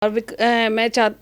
और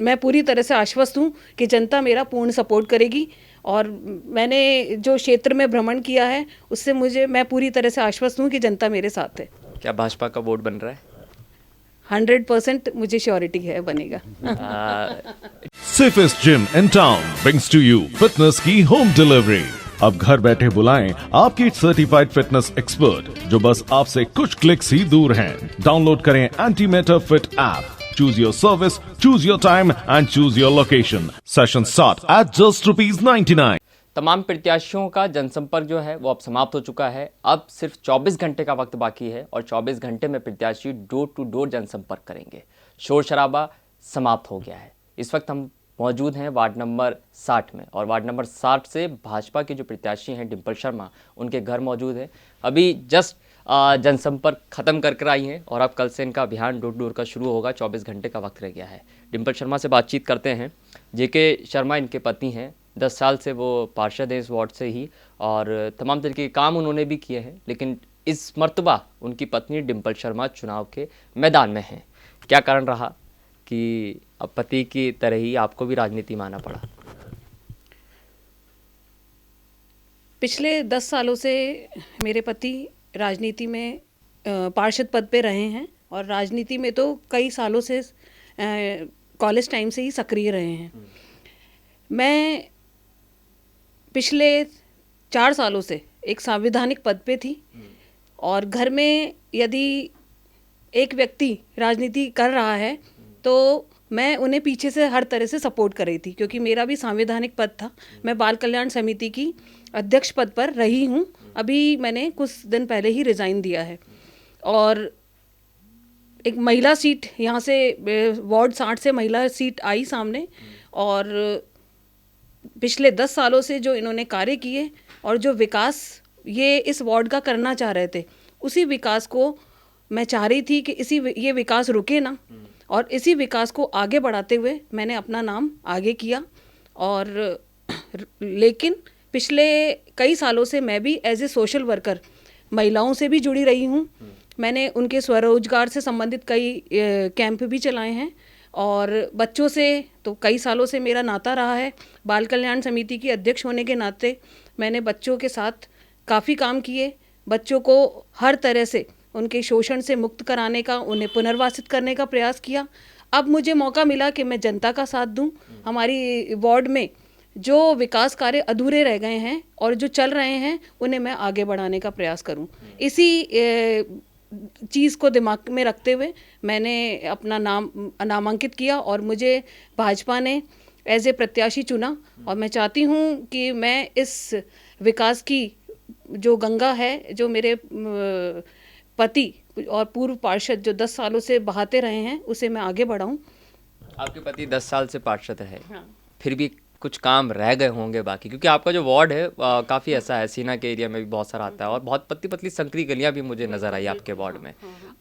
मैं पूरी तरह से आश्वस्त हूँ कि जनता मेरा पूर्ण सपोर्ट करेगी। और मैंने जो क्षेत्र में भ्रमण किया है उससे मैं पूरी तरह से आश्वस्त हूँ कि जनता मेरे साथ है। क्या भाजपा का वोट बन रहा है? 100% मुझे श्योरिटी है बनेगा। Safest gym in town brings to you fitness की home delivery। अब घर बैठे बुलाएं आपकी सर्टिफाइड फिटनेस एक्सपर्ट जो बस आपसे कुछ क्लिक्स ही दूर हैं। डाउनलोड करें antimatter fit app. Choose your service, choose your time and choose your location. Sessions start at just ₹99। तमाम प्रत्याशियों का जनसंपर्क जो है वो अब समाप्त हो चुका है। अब सिर्फ 24 घंटे का वक्त बाकी है और 24 घंटे में प्रत्याशी डोर टू डोर जनसंपर्क करेंगे। शोर शराबा समाप्त हो गया है। इस वक्त हम मौजूद हैं वार्ड नंबर 60 में और वार्ड नंबर 60 से भाजपा के जो प्रत्याशी हैं डिम्पल शर्मा, उनके घर मौजूद है। अभी जस्ट जनसंपर्क खत्म कर आई हैं और अब कल से इनका अभियान डोर टू डोर का शुरू होगा। 24 घंटे का वक्त रह गया है। डिम्पल शर्मा से बातचीत करते हैं। जेके शर्मा इनके पति हैं। 10 साल से वो पार्षद हैं इस वार्ड से ही और तमाम तरीके के काम उन्होंने भी किए हैं, लेकिन इस मर्तबा उनकी पत्नी डिम्पल शर्मा चुनाव के मैदान में हैं। क्या कारण रहा कि अब पति की तरह ही आपको भी राजनीति में आना पड़ा? पिछले 10 सालों से मेरे पति राजनीति में पार्षद पद पे रहे हैं और राजनीति में तो कई सालों से कॉलेज टाइम से ही सक्रिय रहे हैं। मैं पिछले 4 सालों से एक संवैधानिक पद पे थी और घर में यदि एक व्यक्ति राजनीति कर रहा है तो मैं उन्हें पीछे से हर तरह से सपोर्ट कर रही थी, क्योंकि मेरा भी संवैधानिक पद था। मैं बाल कल्याण समिति की अध्यक्ष पद पर रही हूँ। अभी मैंने कुछ दिन पहले ही रिज़ाइन दिया है और एक महिला सीट यहाँ से वार्ड 60 से महिला सीट आई सामने और पिछले 10 सालों से जो इन्होंने कार्य किए और जो विकास ये इस वार्ड का करना चाह रहे थे, उसी विकास को मैं चाह रही थी कि ये विकास रुके ना, और इसी विकास को आगे बढ़ाते हुए मैंने अपना नाम आगे किया। और लेकिन पिछले कई सालों से मैं भी एज ए सोशल वर्कर महिलाओं से भी जुड़ी रही हूँ। मैंने उनके स्वरोजगार से संबंधित कई कैंप भी चलाए हैं और बच्चों से तो कई सालों से मेरा नाता रहा है। बाल कल्याण समिति की अध्यक्ष होने के नाते मैंने बच्चों के साथ काफ़ी काम किए। बच्चों को हर तरह से उनके शोषण से मुक्त कराने का, उन्हें पुनर्वासित करने का प्रयास किया। अब मुझे मौका मिला कि मैं जनता का साथ दूं। हमारी वार्ड में जो विकास कार्य अधूरे रह गए हैं और जो चल रहे हैं उन्हें मैं आगे बढ़ाने का प्रयास करूं। इसी चीज़ को दिमाग में रखते हुए मैंने अपना नाम नामांकित किया और मुझे भाजपा ने एज ए प्रत्याशी चुना। और मैं चाहती हूं कि मैं इस विकास की जो गंगा है, जो मेरे पति और पूर्व पार्षद जो 10 सालों से बहाते रहे हैं, उसे मैं आगे बढ़ाऊं। आपके पति 10 साल से पार्षद है। हाँ। फिर भी कुछ काम रह गए होंगे बाकी, क्योंकि आपका जो वार्ड है काफ़ी ऐसा है, सीना के एरिया में भी बहुत सारा आता है और बहुत पतली पतली संकरी गलियां भी मुझे नज़र आई आपके वार्ड में।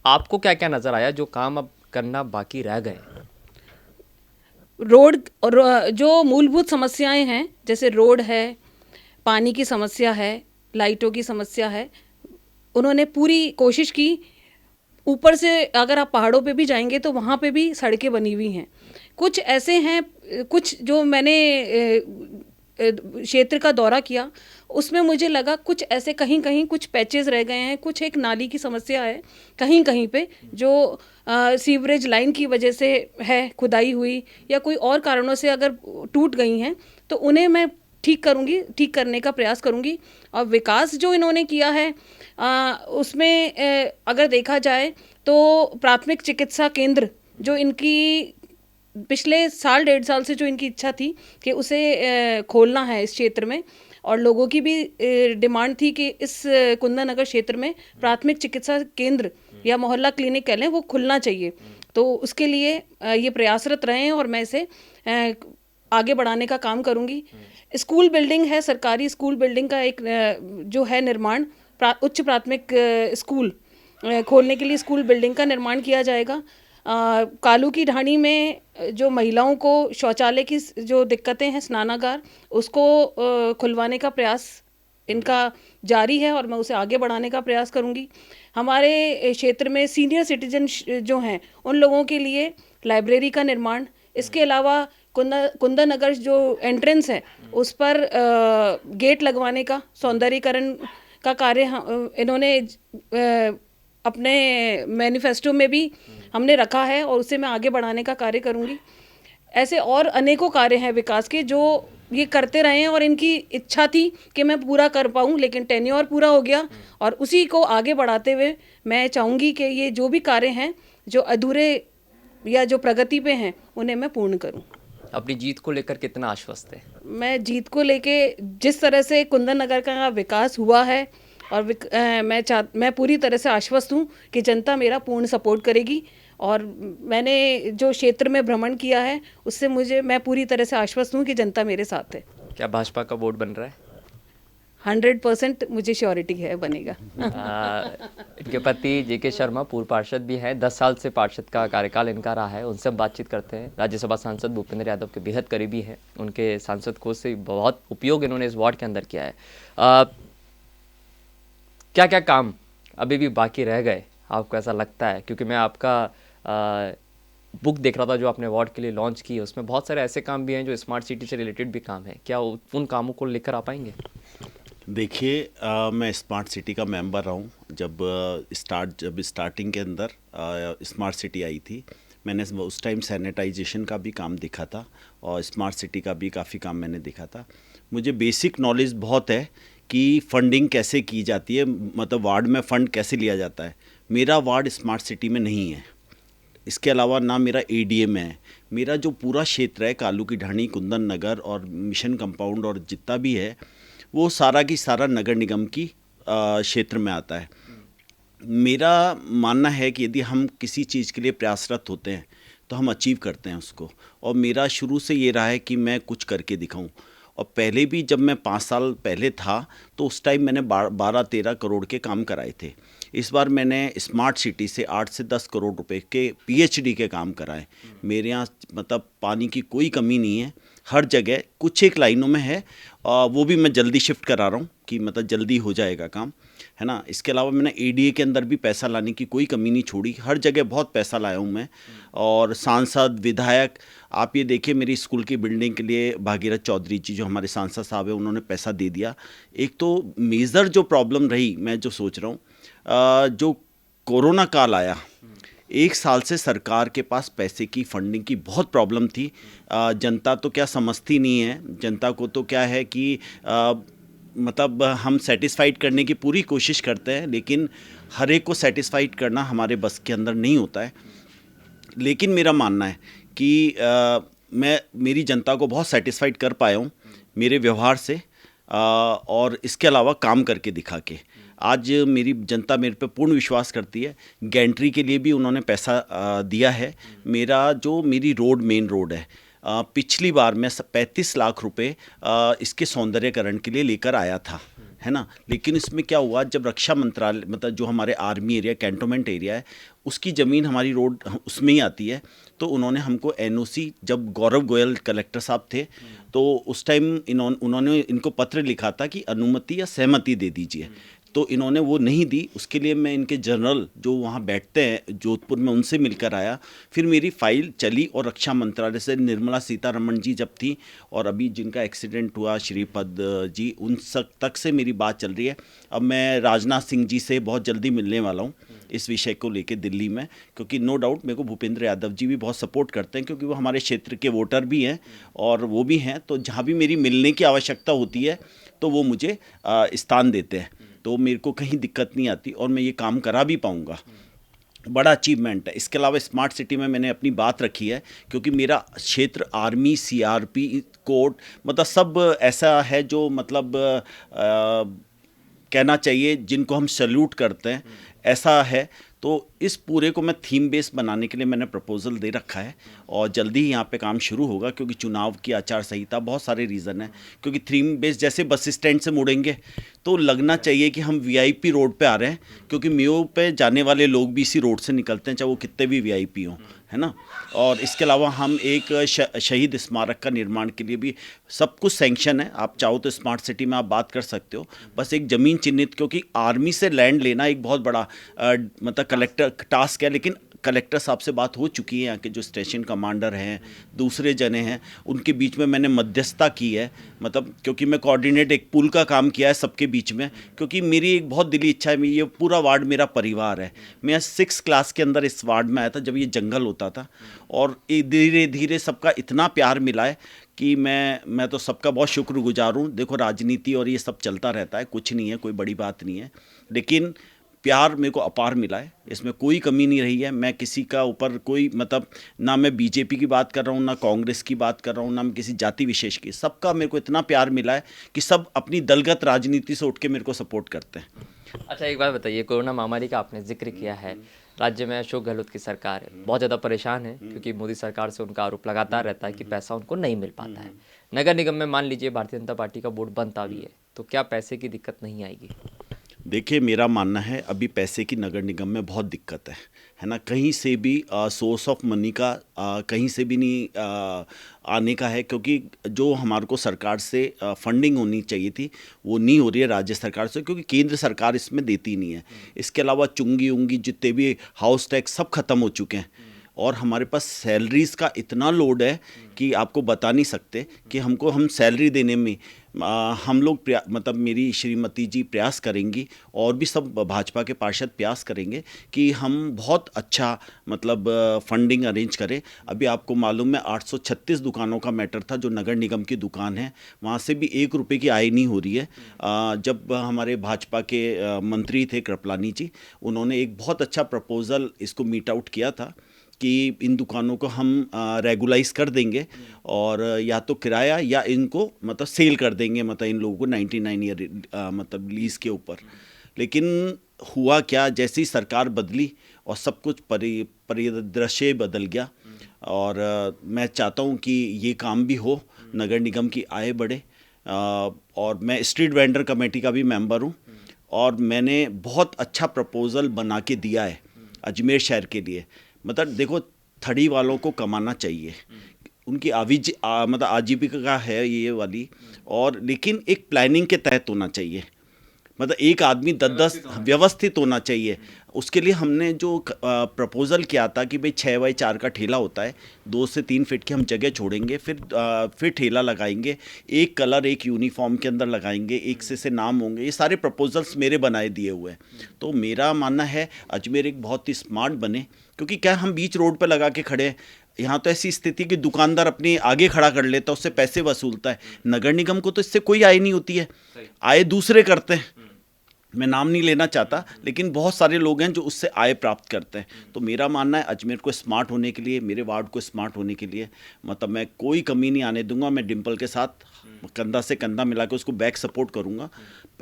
आपको क्या क्या नज़र आया जो काम अब करना बाकी रह गए? रोड और जो मूलभूत समस्याएं हैं, जैसे रोड है, पानी की समस्या है, लाइटों की समस्या है, उन्होंने पूरी कोशिश की। ऊपर से अगर आप पहाड़ों पे भी जाएंगे तो वहाँ पे भी सड़कें बनी हुई हैं। कुछ ऐसे हैं, कुछ जो मैंने क्षेत्र का दौरा किया उसमें मुझे लगा कुछ ऐसे कहीं कहीं कुछ पैचेस रह गए हैं, कुछ एक नाली की समस्या है कहीं कहीं पे जो सीवरेज लाइन की वजह से है, खुदाई हुई या कोई और कारणों से अगर टूट गई हैं तो उन्हें मैं ठीक करूँगी, ठीक करने का प्रयास करूँगी। और विकास जो इन्होंने किया है उसमें अगर देखा जाए तो प्राथमिक चिकित्सा केंद्र जो इनकी पिछले साल 1.5 साल से जो इनकी इच्छा थी कि उसे खोलना है इस क्षेत्र में, और लोगों की भी डिमांड थी कि इस कुंदन नगर क्षेत्र में प्राथमिक चिकित्सा केंद्र या मोहल्ला क्लिनिक कह लें वो खुलना चाहिए। तो उसके लिए ये प्रयासरत रहे हैं और मैं इसे आगे बढ़ाने का काम करूँगी। स्कूल बिल्डिंग है, सरकारी स्कूल बिल्डिंग का एक जो है निर्माण, उच्च प्राथमिक स्कूल खोलने के लिए स्कूल बिल्डिंग का निर्माण किया जाएगा। कालू की ढाणी में जो महिलाओं को शौचालय की जो दिक्कतें हैं, स्नानागार, उसको खुलवाने का प्रयास इनका जारी है और मैं उसे आगे बढ़ाने का प्रयास करूंगी। हमारे क्षेत्र में सीनियर सिटीजन जो हैं उन लोगों के लिए लाइब्रेरी का निर्माण, इसके अलावा कुंदन नगर जो एंट्रेंस है उस पर गेट लगवाने का सौंदर्यीकरण का कार्य इन्होंने अपने मैनिफेस्टो में भी हमने रखा है और उसे मैं आगे बढ़ाने का कार्य करूँगी। ऐसे और अनेकों कार्य हैं विकास के जो ये करते रहे हैं और इनकी इच्छा थी कि मैं पूरा कर पाऊँ, लेकिन टेन्योर पूरा हो गया और उसी को आगे बढ़ाते हुए मैं चाहूँगी कि ये जो भी कार्य हैं जो अधूरे या जो प्रगति पे हैं उन्हें मैं पूर्ण करूँ। अपनी जीत को लेकर कितना आश्वस्त है? मैं जीत को लेके जिस तरह से कुंदन नगर का विकास हुआ है और मैं पूरी तरह से आश्वस्त हूँ कि जनता मेरा पूर्ण सपोर्ट करेगी और मैंने जो क्षेत्र में भ्रमण किया है उससे मैं पूरी तरह से आश्वस्त हूँ कि जनता मेरे साथ है। क्या भाजपा का वोट बन रहा है? 100% मुझे श्योरिटी है बनेगा। इनके पति जेके शर्मा पूर्व पार्षद भी हैं, 10 साल से पार्षद का कार्यकाल इनका रहा है। उनसे हम बातचीत करते हैं। राज्यसभा सांसद भूपेंद्र यादव के बेहद करीबी हैं, उनके सांसद कोष से बहुत उपयोग इन्होंने इस वार्ड के अंदर किया है। क्या क्या काम अभी भी बाकी रह गए आपको ऐसा लगता है? क्योंकि मैं आपका बुक देख रहा था जो आपने वार्ड के लिए लॉन्च की है, उसमें बहुत सारे ऐसे काम भी हैं जो स्मार्ट सिटी से रिलेटेड भी काम है। क्या उन कामों को लेकर आ पाएंगे? देखिए, मैं स्मार्ट सिटी का मेंबर रहा हूँ। जब स्टार्टिंग के अंदर स्मार्ट सिटी आई थी, मैंने उस टाइम सैनिटाइजेशन का भी काम देखा था और स्मार्ट सिटी का भी काफ़ी काम मैंने देखा था। मुझे बेसिक नॉलेज बहुत है कि फंडिंग कैसे की जाती है, मतलब वार्ड में फ़ंड कैसे लिया जाता है। मेरा वार्ड स्मार्ट सिटी में नहीं है, इसके अलावा ना मेरा एडीए में है। मेरा जो पूरा क्षेत्र है कालू की ढाणी, कुंदन नगर और मिशन कंपाउंड और जितना भी है वो सारा की सारा नगर निगम की क्षेत्र में आता है। मेरा मानना है कि यदि हम किसी चीज़ के लिए प्रयासरत होते हैं तो हम अचीव करते हैं उसको, और मेरा शुरू से ये रहा है कि मैं कुछ करके दिखाऊं। और पहले भी जब मैं 5 साल पहले था तो उस टाइम मैंने 12-13 करोड़ के काम कराए थे। इस बार मैंने स्मार्ट सिटी से 8 से 10 करोड़ रुपए के पीएचडी के काम कराए। मेरे यहाँ मतलब पानी की कोई कमी नहीं है, हर जगह कुछ एक लाइनों में है, वो भी मैं जल्दी शिफ्ट करा रहा हूँ कि मतलब जल्दी हो जाएगा काम, है ना। इसके अलावा मैंने एडीए के अंदर भी पैसा लाने की कोई कमी नहीं छोड़ी, हर जगह बहुत पैसा लाया हूँ मैं। और सांसद, विधायक, आप ये देखिए मेरी स्कूल की बिल्डिंग के लिए भागीरथ चौधरी जी जो हमारे सांसद साहब हैं उन्होंने पैसा दे दिया। एक तो मेजर जो प्रॉब्लम रही, मैं जो सोच रहा हूँ, जो कोरोना काल आया, 1 साल से सरकार के पास पैसे की फंडिंग की बहुत प्रॉब्लम थी। जनता तो क्या समझती नहीं है, जनता को तो क्या है कि मतलब हम सेटिस्फाइड करने की पूरी कोशिश करते हैं, लेकिन हर एक को सेटिस्फाइड करना हमारे बस के अंदर नहीं होता है। लेकिन मेरा मानना है कि मैं मेरी जनता को बहुत सेटिस्फाइड कर पाया हूँ मेरे व्यवहार से, और इसके अलावा काम करके दिखा के। आज मेरी जनता मेरे पे पूर्ण विश्वास करती है। गैंट्री के लिए भी उन्होंने पैसा दिया है। मेरी रोड, मेन रोड है, पिछली बार मैं 35 लाख रुपए इसके सौंदर्यकरण के लिए लेकर आया था, है ना। लेकिन इसमें क्या हुआ, जब रक्षा मंत्रालय मतलब जो हमारे आर्मी एरिया, कैंटोनमेंट एरिया है, उसकी ज़मीन हमारी रोड उसमें ही आती है, तो उन्होंने हमको एनओसी, जब गौरव गोयल कलेक्टर साहब थे तो उस टाइम उन्होंने इनको पत्र लिखा था कि अनुमति या सहमति दे दीजिए, तो इन्होंने वो नहीं दी। उसके लिए मैं इनके जनरल जो वहाँ बैठते हैं जोधपुर में, उनसे मिलकर आया। फिर मेरी फाइल चली और रक्षा मंत्रालय से निर्मला सीतारमण जी जब थी, और अभी जिनका एक्सीडेंट हुआ श्रीपद जी, उन सब तक से मेरी बात चल रही है। अब मैं राजनाथ सिंह जी से बहुत जल्दी मिलने वाला हूँ इस विषय को लेकर दिल्ली में, क्योंकि नो डाउट मेरे को भूपेंद्र यादव जी भी बहुत सपोर्ट करते हैं, क्योंकि वो हमारे क्षेत्र के वोटर भी हैं और वो भी हैं। तो जहाँ भी मेरी मिलने की आवश्यकता होती है तो वो मुझे स्थान देते हैं, तो मेरे को कहीं दिक्कत नहीं आती और मैं ये काम करा भी पाऊँगा। बड़ा अचीवमेंट है। इसके अलावा स्मार्ट सिटी में मैंने अपनी बात रखी है, क्योंकि मेरा क्षेत्र आर्मी, सीआरपी, कोर्ट, मतलब सब ऐसा है जो मतलब कहना चाहिए जिनको हम सैल्यूट करते हैं, ऐसा है। तो इस पूरे को मैं थीम बेस बनाने के लिए मैंने प्रपोजल दे रखा है और जल्दी ही यहाँ पे काम शुरू होगा, क्योंकि चुनाव की आचार संहिता, बहुत सारे रीज़न है। क्योंकि थीम बेस जैसे बस स्टैंड से मुड़ेंगे तो लगना चाहिए कि हम वीआईपी रोड पे आ रहे हैं, क्योंकि मेयो पे जाने वाले लोग भी इसी रोड से निकलते हैं, चाहे वो कितने भी वीआईपी हों, है ना। और इसके अलावा हम एक शहीद स्मारक का निर्माण के लिए भी सब कुछ सैंक्शन है। आप चाहो तो स्मार्ट सिटी में आप बात कर सकते हो, बस एक ज़मीन चिन्हित, क्योंकि आर्मी से लैंड लेना एक बहुत बड़ा मतलब कलेक्टर टास्क है। लेकिन कलेक्टर साहब से बात हो चुकी है, यहाँ के जो स्टेशन कमांडर हैं, दूसरे जने हैं, उनके बीच में मैंने मध्यस्थता की है। मतलब क्योंकि मैं कोऑर्डिनेट एक पुल का काम किया है सबके बीच में, क्योंकि मेरी एक बहुत दिली इच्छा है, ये पूरा वार्ड मेरा परिवार है। मैं 6 क्लास के अंदर इस वार्ड में आया था जब ये जंगल होता था, और धीरे धीरे सबका इतना प्यार मिला है कि मैं तो सबका बहुत शुक्रगुजार हूँ। देखो, राजनीति और ये सब चलता रहता है, कुछ नहीं है, कोई बड़ी बात नहीं है, लेकिन प्यार मेरे को अपार मिला है, इसमें कोई कमी नहीं रही है। मैं किसी का ऊपर कोई मतलब, ना मैं बीजेपी की बात कर रहा हूँ, ना कांग्रेस की बात कर रहा हूँ, ना मैं किसी जाति विशेष की, सबका मेरे को इतना प्यार मिला है कि सब अपनी दलगत राजनीति से उठ के मेरे को सपोर्ट करते हैं। अच्छा, एक बात बताइए, कोरोना महामारी का आपने जिक्र किया है, राज्य में अशोक गहलोत की सरकार है, बहुत ज़्यादा परेशान है क्योंकि मोदी सरकार से उनका आरोप लगातार रहता है कि पैसा उनको नहीं मिल पाता है। नगर निगम में मान लीजिए भारतीय जनता पार्टी का बोर्ड बनता भी है, तो क्या पैसे की दिक्कत नहीं आएगी? देखिए, मेरा मानना है अभी पैसे की नगर निगम में बहुत दिक्कत है ना। कहीं से भी सोर्स ऑफ मनी का कहीं से भी नहीं आने का है, क्योंकि जो हमारे को सरकार से फंडिंग होनी चाहिए थी वो नहीं हो रही है राज्य सरकार से, क्योंकि केंद्र सरकार इसमें देती नहीं है। इसके अलावा चुंगी उंगी जितने भी हाउस टैक्स सब खत्म हो चुके हैं, और हमारे पास सैलरीज़ का इतना लोड है कि आपको बता नहीं सकते कि हम सैलरी देने में हम लोग मतलब मेरी श्रीमती जी प्रयास करेंगी, और भी सब भाजपा के पार्षद प्रयास करेंगे कि हम बहुत अच्छा मतलब फंडिंग अरेंज करें। अभी आपको मालूम है 836 दुकानों का मैटर था, जो नगर निगम की दुकान है, वहाँ से भी 1 रुपये की आय नहीं हो रही है। जब हमारे भाजपा के मंत्री थे कृपलानी जी, उन्होंने एक बहुत अच्छा प्रपोज़ल इसको मीट आउट किया था कि इन दुकानों को हम रेगुलाइज कर देंगे, और या तो किराया या इनको मतलब सेल कर देंगे, मतलब इन लोगों को 99 ईयर मतलब लीज़ के ऊपर। लेकिन हुआ क्या, जैसी सरकार बदली और सब कुछ परिदृश्य बदल गया, और मैं चाहता हूँ कि ये काम भी हो, नगर निगम की आय बढ़े। और मैं स्ट्रीट वेंडर कमेटी का भी मेंबर हूँ, और मैंने बहुत अच्छा प्रपोज़ल बना के दिया है अजमेर शहर के लिए। मतलब देखो, थड़ी वालों को कमाना चाहिए, उनकी मतलब आजीविका है ये वाली, और लेकिन एक प्लानिंग के तहत होना चाहिए। मतलब एक आदमी 10-10 व्यवस्थित होना चाहिए। उसके लिए हमने जो प्रपोज़ल किया था कि भाई 6x4 का ठेला होता है, 2 से 3 फीट की हम जगह छोड़ेंगे, फिर ठेला लगाएंगे, एक कलर एक यूनिफॉर्म के अंदर लगाएंगे, एक से नाम होंगे। ये सारे प्रपोजल्स मेरे बनाए दिए हुए हैं। तो मेरा मानना है अजमेर एक बहुत ही स्मार्ट बने, क्योंकि क्या हम बीच रोड पर लगा के खड़े हैं। यहाँ तो ऐसी स्थिति कि दुकानदार अपने आगे खड़ा कर लेता है, उससे पैसे वसूलता है। नगर निगम को तो इससे कोई आय नहीं होती है, आय दूसरे करते हैं। मैं नाम नहीं लेना चाहता, लेकिन बहुत सारे लोग हैं जो उससे आय प्राप्त करते हैं। तो मेरा मानना है अजमेर को स्मार्ट होने के लिए, मेरे वार्ड को स्मार्ट होने के लिए, मतलब मैं कोई कमी नहीं आने दूंगा। मैं डिम्पल के साथ कंधा से कंधा मिला के उसको बैक सपोर्ट करूंगा।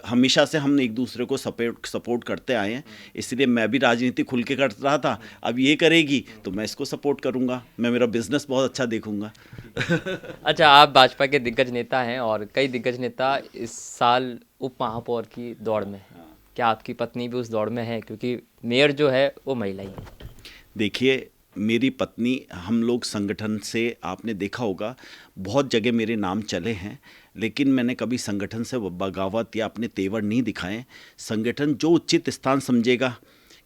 हमेशा से हम एक दूसरे को सपोर्ट करते आए हैं, इसलिए मैं भी राजनीति खुल के कर रहा था। अब ये करेगी तो मैं इसको सपोर्ट करूंगा, मैं मेरा बिजनेस बहुत अच्छा देखूंगा। अच्छा, आप भाजपा के दिग्गज नेता हैं और कई दिग्गज नेता इस साल उप महापौर की दौड़ में हैं। क्या आपकी पत्नी भी उस दौड़ में है, क्योंकि मेयर जो है वो महिला ही है? देखिए, मेरी पत्नी, हम लोग संगठन से, आपने देखा होगा बहुत जगह मेरे नाम चले हैं, लेकिन मैंने कभी संगठन से बगावत या अपने तेवर नहीं दिखाए। संगठन जो उचित स्थान समझेगा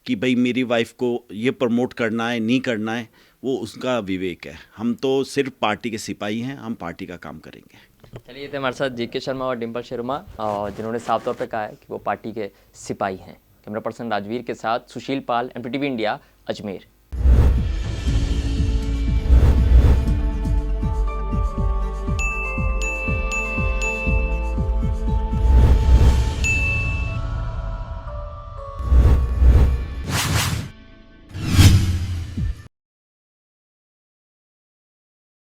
कि भाई मेरी वाइफ को ये प्रमोट करना है, नहीं करना है, वो उसका विवेक है। हम तो सिर्फ पार्टी के सिपाही हैं, हम पार्टी का काम करेंगे। चलिए, थे हमारे साथ जीके शर्मा और डिम्पल शर्मा, जिन्होंने साफ तौर पे कहा है कि वो पार्टी के सिपाही हैं। कैमरा पर्सन राजवीर के साथ सुशील पाल, MPTV इंडिया, अजमेर।